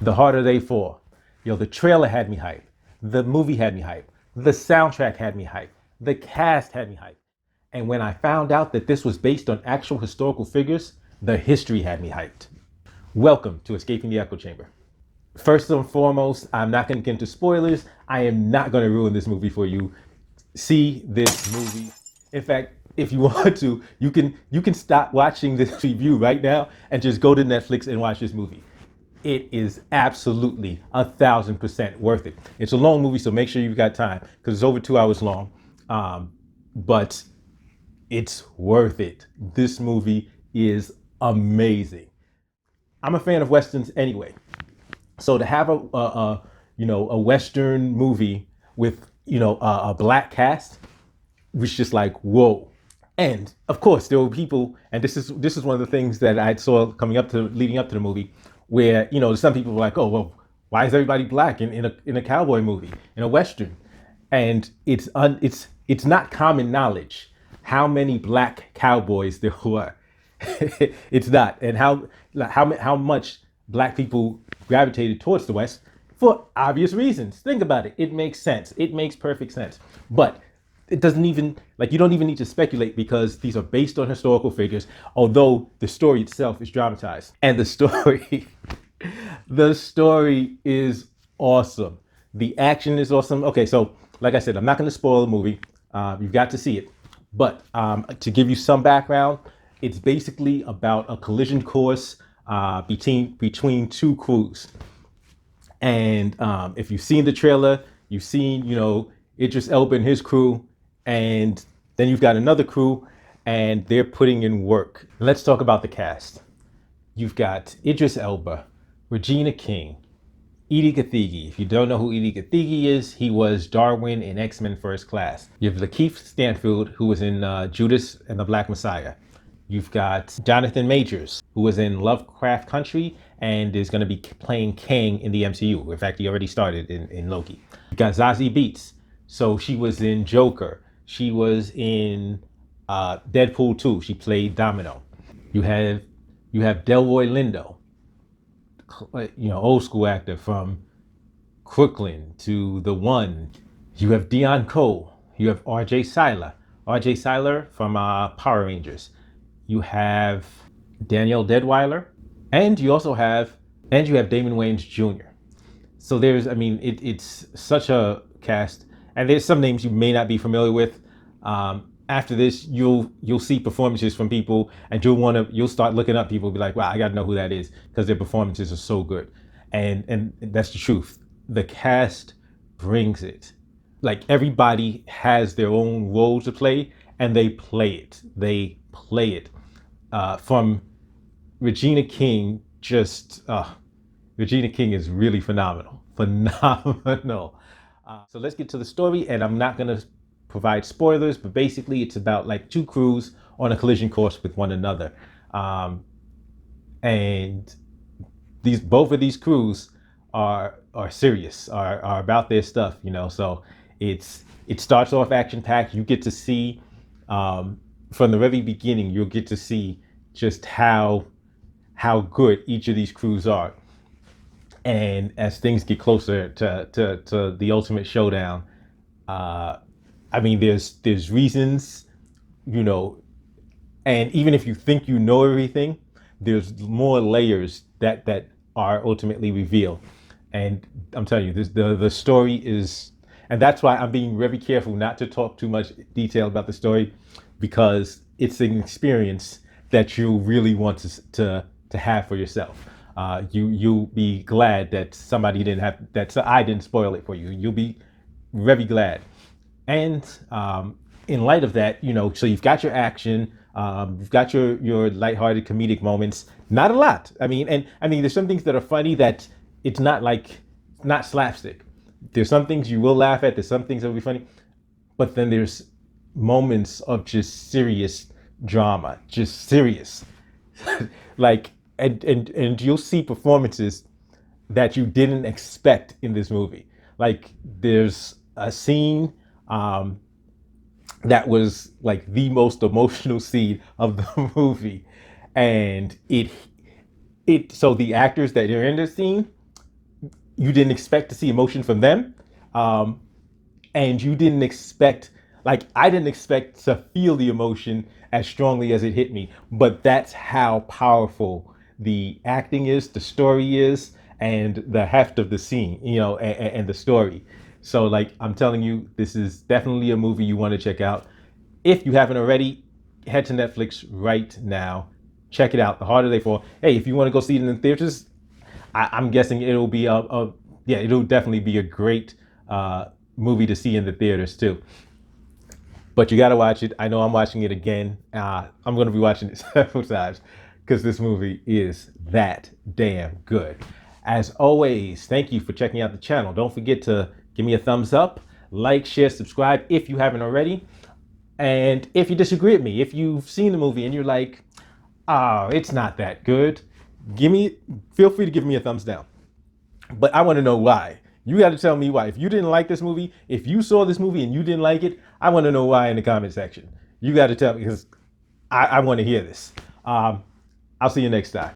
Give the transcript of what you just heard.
The Harder They Fall. Yo, the trailer had me hyped. The movie had me hyped. The soundtrack had me hyped. The cast had me hyped. And when I found out that this was based on actual historical figures, the history had me hyped. Welcome to Escaping the Echo Chamber. First and foremost, I'm not going to get into spoilers. I am not going to ruin this movie for you. See this movie. In fact, if you want to, you can stop watching this review right now and just go to Netflix and watch this movie. It is absolutely 1,000% worth it. It's a long movie, so make sure you've got time because it's over 2 hours long. But it's worth it. This movie is amazing. I'm a fan of Westerns anyway. So to have a Western movie with, a black cast was just like, whoa. And of course, there were people, and this is one of the things that I saw leading up to the movie, where some people were like, oh well, why is everybody black in a cowboy movie, in a Western? And it's not common knowledge how many black cowboys there were. It's not, and how much black people gravitated towards the West for obvious reasons. Think about it. It makes sense. It makes perfect sense. But it doesn't even, you don't even need to speculate because these are based on historical figures, although the story itself is dramatized. And the story is awesome. The action is awesome. Okay, so like I said, I'm not going to spoil the movie. You've got to see it. But to give you some background, it's basically about a collision course between two crews. And if you've seen the trailer, you've seen, Idris Elba and his crew, and then you've got another crew, and they're putting in work. Let's talk about the cast. You've got Idris Elba, Regina King, Edie Gathegi. If you don't know who Edie Gathegi is, he was Darwin in X-Men First Class. You have Lakeith Stanfield, who was in Judas and the Black Messiah. You've got Jonathan Majors, who was in Lovecraft Country and is going to be playing Kang in the MCU. In fact, he already started in Loki. You've got Zazie Beetz. So she was in Joker. She was in Deadpool 2. She played Domino. You have Delroy Lindo, old school actor from Crooklyn to The One. You have Dion Cole. You have R.J. Cyler from Power Rangers. You have Danielle Deadwyler, and you have Damon Wayans Jr. So it's such a cast, and there's some names you may not be familiar with. After this, you'll see performances from people, and you'll start looking up people, and be like, wow, I got to know who that is because their performances are so good, and that's the truth. The cast brings it. Like, everybody has their own role to play, and they play it. From Regina King, Regina King is really phenomenal. So let's get to the story, and I'm not going to provide spoilers, but basically it's about two crews on a collision course with one another. And both of these crews are serious, are about their stuff, so it starts off action-packed. You get to see, from the very beginning, you'll get to see just how good each of these crews are. And as things get closer to the ultimate showdown, there's reasons, and even if you think you know everything, there's more layers that are ultimately revealed. And I'm telling you, the story is, and that's why I'm being very careful not to talk too much detail about the story, because it's an experience that you really want to have for yourself. You'll be glad that I didn't spoil it for you. You'll be very glad. And in light of that, so you've got your action, you've got your lighthearted comedic moments. Not a lot. There's some things that are funny that it's not slapstick. There's some things you will laugh at. There's some things that will be funny, but then there's moments of just serious drama, just serious. And you'll see performances that you didn't expect in this movie. There's a scene that was the most emotional scene of the movie, and so the actors that are in this scene, you didn't expect to see emotion from them. Um, and you didn't expect, like, I didn't expect to feel the emotion as strongly as it hit me. But that's how powerful the acting is, the story is, and the heft of the scene, and the story. So, like, I'm telling you, this is definitely a movie you want to check out. If you haven't already, head to Netflix right now. Check it out. The Harder They Fall. Hey, if you want to go see it in the theaters, I'm guessing it'll be yeah, it'll definitely be a great movie to see in the theaters too. But you got to watch it. I know I'm watching it again. I'm going to be watching it several times because this movie is that damn good. As always, thank you for checking out the channel. Don't forget to give me a thumbs up, like, share, subscribe if you haven't already. And if you disagree with me, if you've seen the movie and you're like, oh, it's not that good, feel free to give me a thumbs down. But I want to know why. You got to tell me why. If you didn't like this movie, if you saw this movie and you didn't like it, I want to know why in the comment section. You got to tell me because I want to hear this. I'll see you next time.